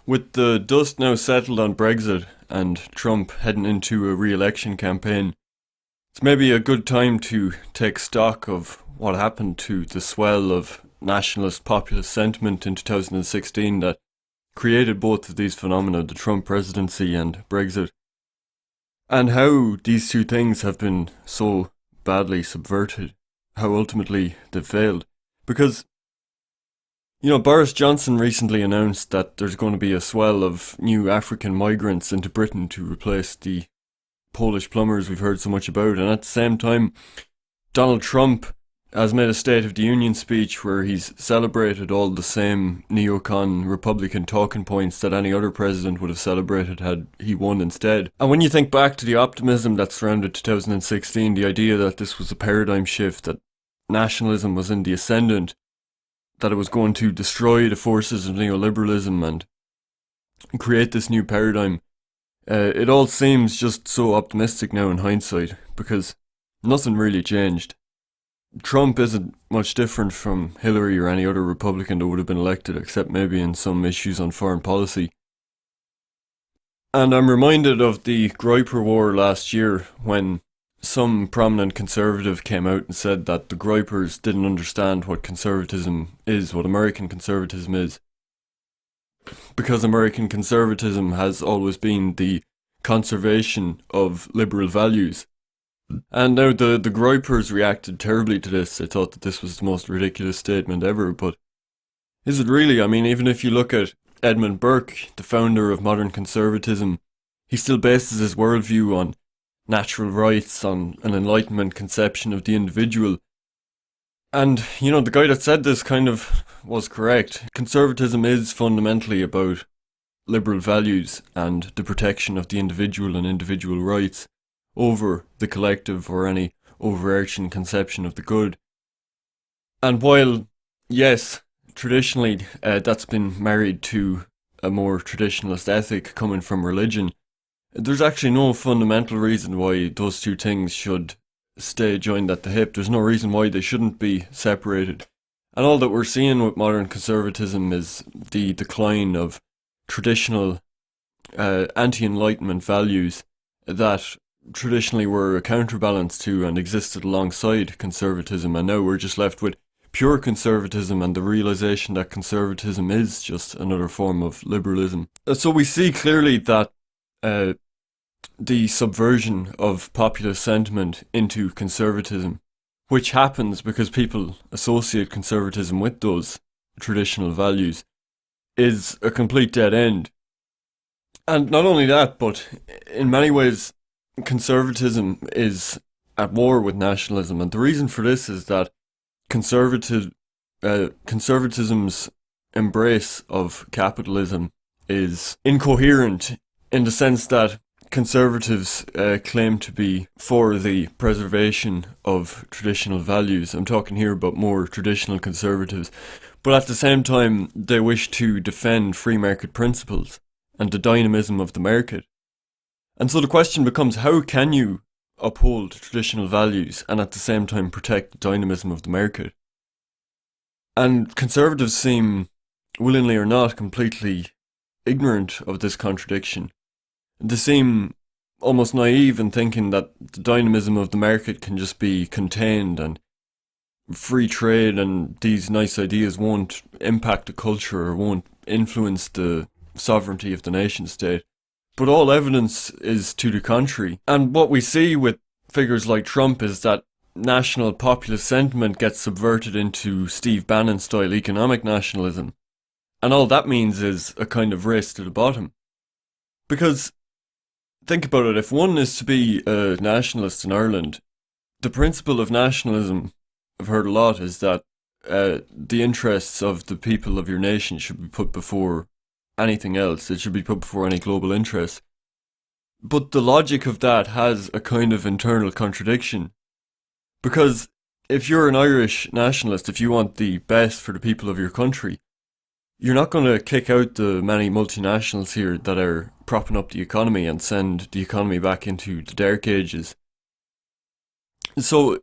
With the dust now settled on Brexit and Trump heading into a re-election campaign, it's maybe a good time to take stock of what happened to the swell of nationalist populist sentiment in 2016 that created both of these phenomena, the Trump presidency and Brexit, and how these two things have been so badly subverted, how ultimately they've failed. Because Boris Johnson recently announced that there's going to be a swell of new African migrants into Britain to replace the Polish plumbers we've heard so much about. And at the same time, Donald Trump has made a State of the Union speech where he's celebrated all the same neocon Republican talking points that any other president would have celebrated had he won instead. And when you think back to the optimism that surrounded 2016, the idea that this was a paradigm shift, that nationalism was in the ascendant, that it was going to destroy the forces of neoliberalism and create this new paradigm, it all seems just so optimistic now in hindsight, because nothing really changed. Trump isn't much different from Hillary or any other Republican that would have been elected, except maybe in some issues on foreign policy. And I'm reminded of the Groyper War last year, when some prominent conservative came out and said that the Groypers didn't understand what conservatism is, what American conservatism is. Because American conservatism has always been the conservation of liberal values. And now the Groypers reacted terribly to this. They thought that this was the most ridiculous statement ever, but is it really? I mean, even if you look at Edmund Burke, the founder of modern conservatism, he still bases his worldview on natural rights, on an Enlightenment conception of the individual. And, the guy that said this kind of was correct. Conservatism is fundamentally about liberal values and the protection of the individual and individual rights over the collective or any overarching conception of the good. And while, yes, traditionally that's been married to a more traditionalist ethic coming from religion, there's actually no fundamental reason why those two things should stay joined at the hip. There's no reason why they shouldn't be separated. And all that we're seeing with modern conservatism is the decline of traditional anti-Enlightenment values that traditionally were a counterbalance to and existed alongside conservatism, and now we're just left with pure conservatism and the realization that conservatism is just another form of liberalism. So we see clearly that the subversion of popular sentiment into conservatism, which happens because people associate conservatism with those traditional values, is a complete dead end. And not only that, but in many ways, conservatism is at war with nationalism. And the reason for this is that conservatism's embrace of capitalism is incoherent, in the sense that conservatives claim to be for the preservation of traditional values. I'm talking here about more traditional conservatives. But at the same time, they wish to defend free market principles and the dynamism of the market. And so the question becomes, how can you uphold traditional values and at the same time protect the dynamism of the market? And conservatives seem, willingly or not, completely ignorant of this contradiction. They seem almost naive in thinking that the dynamism of the market can just be contained and free trade and these nice ideas won't impact the culture or won't influence the sovereignty of the nation state. But all evidence is to the contrary. And what we see with figures like Trump is that national populist sentiment gets subverted into Steve Bannon style economic nationalism. And all that means is a kind of race to the bottom. Because think about it, if one is to be a nationalist in Ireland, the principle of nationalism, I've heard a lot, is that the interests of the people of your nation should be put before anything else. It should be put before any global interests. But the logic of that has a kind of internal contradiction. Because if you're an Irish nationalist, if you want the best for the people of your country, you're not going to kick out the many multinationals here that are propping up the economy and send the economy back into the dark ages. So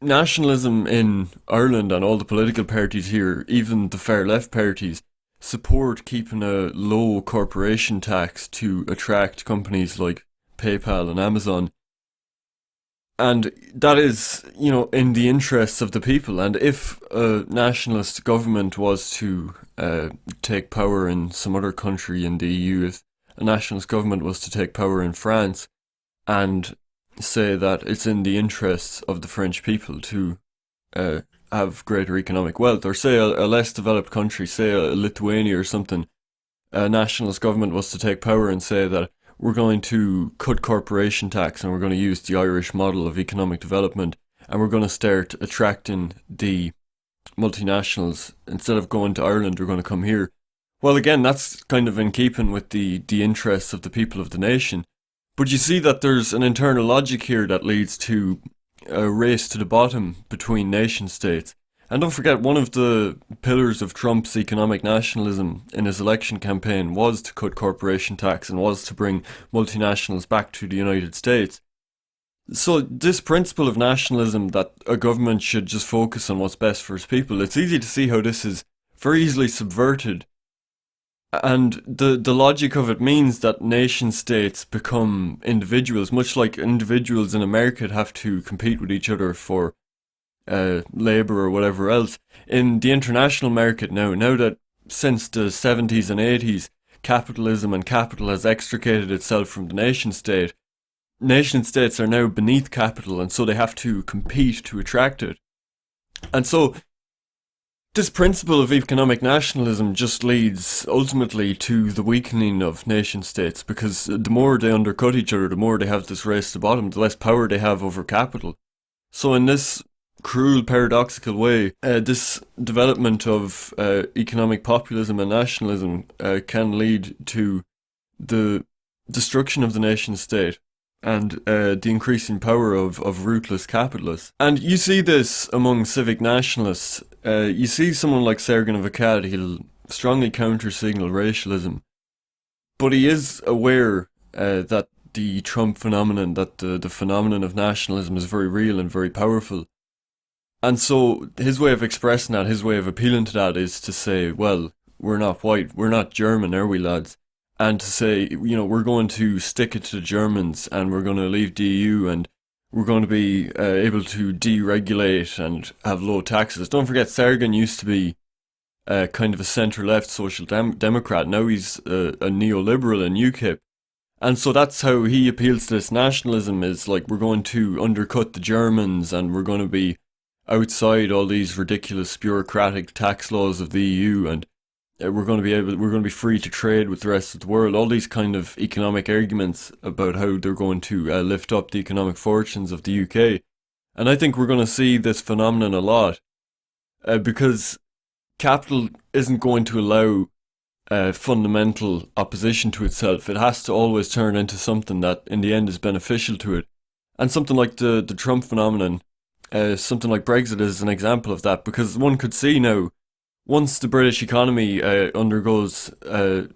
nationalism in Ireland and all the political parties here, even the far left parties, support keeping a low corporation tax to attract companies like PayPal and Amazon. And that is, in the interests of the people. And if a nationalist government was to take power in some other country in the EU, if a nationalist government was to take power in France and say that it's in the interests of the French people to have greater economic wealth, or say a less developed country, say a Lithuania or something, a nationalist government was to take power and say that we're going to cut corporation tax and we're going to use the Irish model of economic development and we're going to start attracting the multinationals. Instead of going to Ireland, we're going to come here. Well, again, that's kind of in keeping with the interests of the people of the nation. But you see that there's an internal logic here that leads to a race to the bottom between nation states. And don't forget, one of the pillars of Trump's economic nationalism in his election campaign was to cut corporation tax and was to bring multinationals back to the United States. So this principle of nationalism, that a government should just focus on what's best for its people, it's easy to see how this is very easily subverted. And the logic of it means that nation states become individuals, much like individuals in America have to compete with each other for labour or whatever else. In the international market now that since the 70s and 80s, capitalism and capital has extricated itself from the nation state, nation states are now beneath capital, and so they have to compete to attract it. And so this principle of economic nationalism just leads ultimately to the weakening of nation states, because the more they undercut each other, the more they have this race to the bottom, the less power they have over capital. So in this cruel, paradoxical way, this development of economic populism and nationalism can lead to the destruction of the nation state and the increasing power of ruthless capitalists. And you see this among civic nationalists. You see someone like Sergen of Akkad, he'll strongly counter-signal racialism, but he is aware that the Trump phenomenon, that the phenomenon of nationalism is very real and very powerful. And so his way of expressing that, his way of appealing to that is to say, well, we're not white, we're not German, are we, lads? And to say, we're going to stick it to the Germans and we're going to leave the EU and we're going to be able to deregulate and have low taxes. Don't forget, Sergen used to be kind of a centre-left social democrat. Now he's a neoliberal in UKIP. And so that's how he appeals to this nationalism, is like, we're going to undercut the Germans and we're going to be outside all these ridiculous bureaucratic tax laws of the EU, and we're going to be free to trade with the rest of the world. All these kind of economic arguments about how they're going to lift up the economic fortunes of the UK. And I think we're going to see this phenomenon a lot, because capital isn't going to allow fundamental opposition to itself. It has to always turn into something that in the end is beneficial to it. And something like the Trump phenomenon, something like Brexit is an example of that, because one could see now, once the British economy undergoes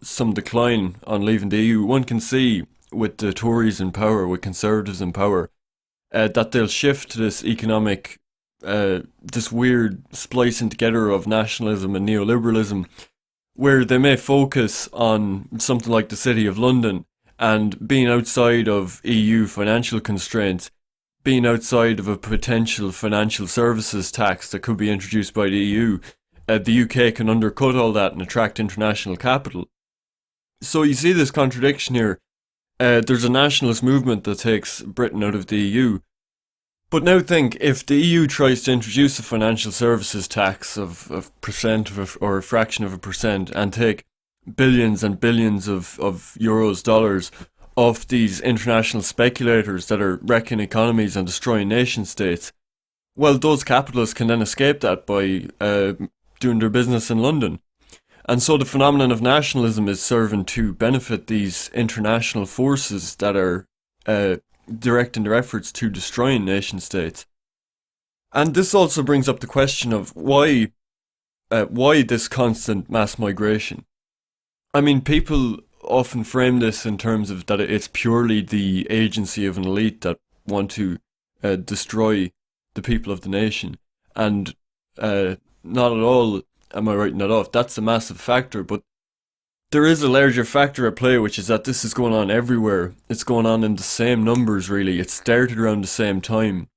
some decline on leaving the EU, one can see with the Tories in power, with Conservatives in power, that they'll shift to this economic, this weird splicing together of nationalism and neoliberalism, where they may focus on something like the City of London and being outside of EU financial constraints, being outside of a potential financial services tax that could be introduced by the EU. The UK can undercut all that and attract international capital. So you see this contradiction here. There's a nationalist movement that takes Britain out of the EU. But now think, if the EU tries to introduce a financial services tax of a percent or a fraction of a percent and take billions and billions of euros, dollars off these international speculators that are wrecking economies and destroying nation states, well, those capitalists can then escape that by doing their business in London. And so the phenomenon of nationalism is serving to benefit these international forces that are directing their efforts to destroying nation states. And this also brings up the question of why this constant mass migration. I mean, people often frame this in terms of that it's purely the agency of an elite that want to destroy the people of the nation, and not at all am I writing that off? That's a massive factor, but there is a larger factor at play, which is that this is going on everywhere. It's going on in the same numbers, really. It started around the same time.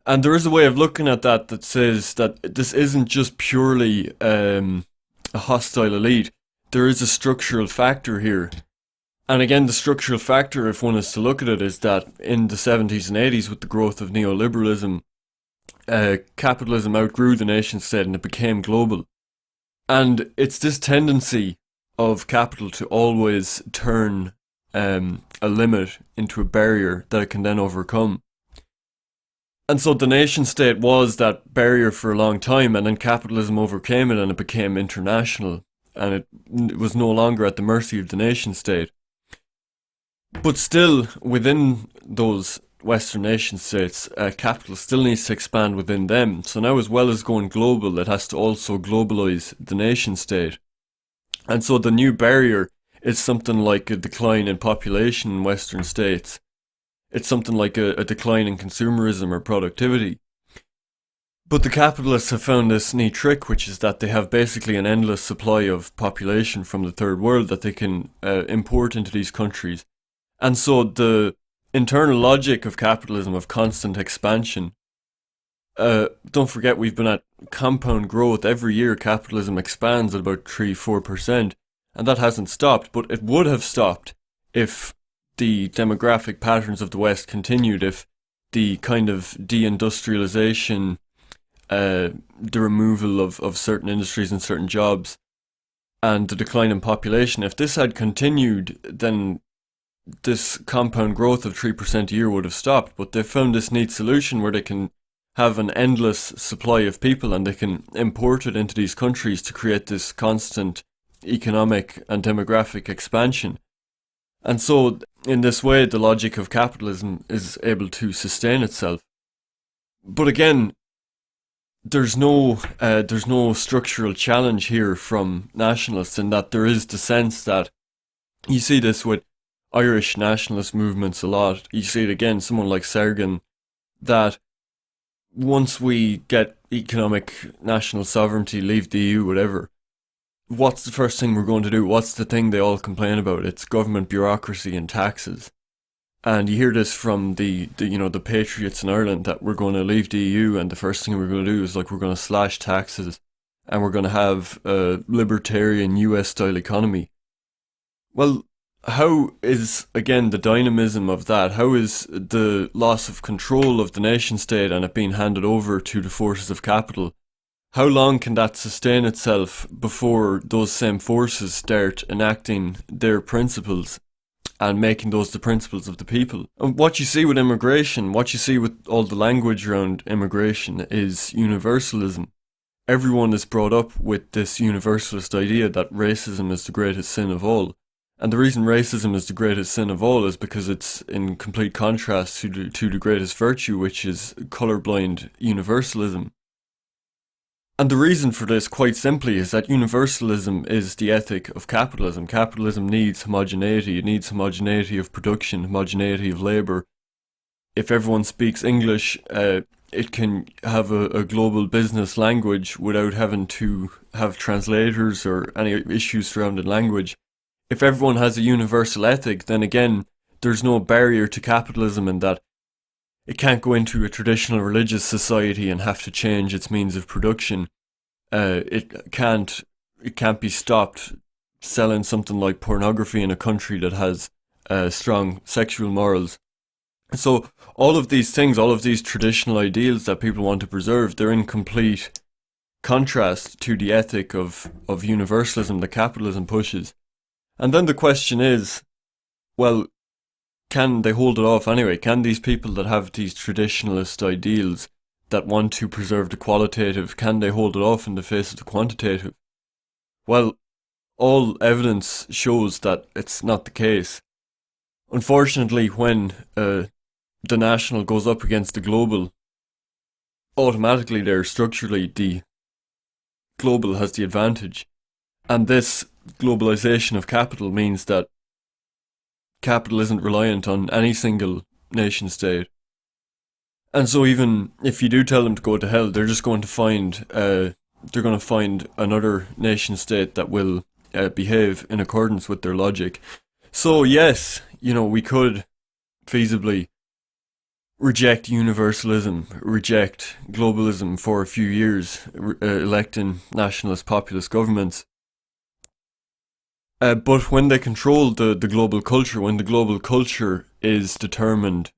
And there is a way of looking at that that says that this isn't just purely a hostile elite. There is a structural factor here. And again, the structural factor, if one is to look at it, is that in the 70s and 80s, with the growth of neoliberalism, capitalism outgrew the nation state and it became global. And it's this tendency of capital to always turn a limit into a barrier that it can then overcome. And so the nation state was that barrier for a long time, and then capitalism overcame it and it became international, and it was no longer at the mercy of the nation state. But still, within those Western nation states, capital still needs to expand within them. So now, as well as going global, it has to also globalise the nation state. And so the new barrier is something like a decline in population in Western states. It's something like a decline in consumerism or productivity. But the capitalists have found this neat trick, which is that they have basically an endless supply of population from the third world that they can import into these countries. And so the internal logic of capitalism, of constant expansion, don't forget we've been at compound growth. Every year capitalism expands at about 3-4%, and that hasn't stopped, but it would have stopped if the demographic patterns of the West continued, if the kind of deindustrialization, the removal of certain industries and certain jobs, and the decline in population, if this had continued, then this compound growth of 3% a year would have stopped. But they've found this neat solution where they can have an endless supply of people and they can import it into these countries to create this constant economic and demographic expansion. And so in this way the logic of capitalism is able to sustain itself. But again, there's no structural challenge here from nationalists, in that there is the sense that you see this with Irish nationalist movements a lot. You see it again, someone like Sergan, that once we get economic national sovereignty, leave the EU, whatever, what's the first thing we're going to do? What's the thing they all complain about? It's government bureaucracy and taxes. And you hear this from the patriots in Ireland, that we're going to leave the EU and the first thing we're going to do is we're going to slash taxes and we're going to have a libertarian US style economy. Well, how is, again, the dynamism of that? How is the loss of control of the nation state and it being handed over to the forces of capital? How long can that sustain itself before those same forces start enacting their principles and making those the principles of the people? And what you see with immigration, what you see with all the language around immigration, is universalism. Everyone is brought up with this universalist idea that racism is the greatest sin of all. And the reason racism is the greatest sin of all is because it's in complete contrast to the greatest virtue, which is colourblind universalism. And the reason for this, quite simply, is that universalism is the ethic of capitalism. Capitalism needs homogeneity. It needs homogeneity of production, homogeneity of labour. If everyone speaks English, it can have a global business language without having to have translators or any issues surrounding language. If everyone has a universal ethic, then again, there's no barrier to capitalism in that it can't go into a traditional religious society and have to change its means of production. It can't be stopped selling something like pornography in a country that has strong sexual morals. So all of these things, all of these traditional ideals that people want to preserve, they're in complete contrast to the ethic of universalism that capitalism pushes. And then the question is, well, can they hold it off anyway? Can these people that have these traditionalist ideals that want to preserve the qualitative, can they hold it off in the face of the quantitative? Well, all evidence shows that it's not the case. Unfortunately, when the national goes up against the global, automatically there, structurally, the global has the advantage. And this globalization of capital means that capital isn't reliant on any single nation state. And so even if you do tell them to go to hell, they're just going to find they're going to find another nation state that will behave in accordance with their logic. So yes, we could feasibly reject universalism, reject globalism for a few years, electing nationalist populist governments. But when they control the global culture, when the global culture is determined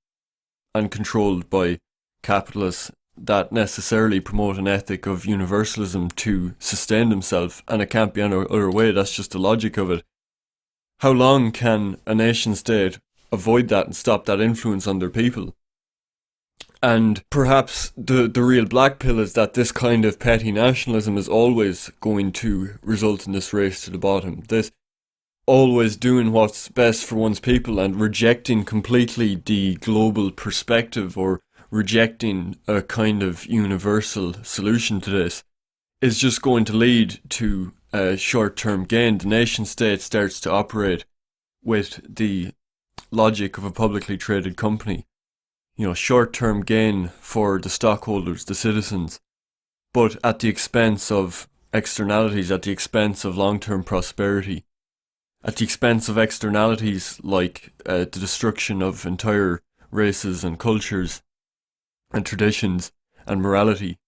and controlled by capitalists that necessarily promote an ethic of universalism to sustain themselves, and it can't be any other way, that's just the logic of it. How long can a nation state avoid that and stop that influence on their people? And perhaps the real black pill is that this kind of petty nationalism is always going to result in this race to the bottom. This always doing what's best for one's people and rejecting completely the global perspective, or rejecting a kind of universal solution to this, is just going to lead to a short-term gain. The nation state starts to operate with the logic of a publicly traded company. Short-term gain for the stockholders, the citizens, but at the expense of externalities, at the expense of long-term prosperity, at the expense of externalities like the destruction of entire races and cultures and traditions and morality.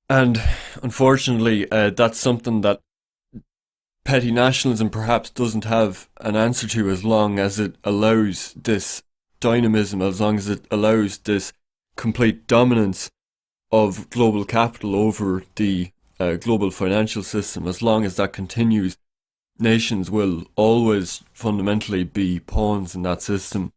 And unfortunately, that's something that petty nationalism perhaps doesn't have an answer to, as long as it allows this dynamism, as long as it allows this complete dominance of global capital over the global financial system. As long as that continues, nations will always fundamentally be pawns in that system.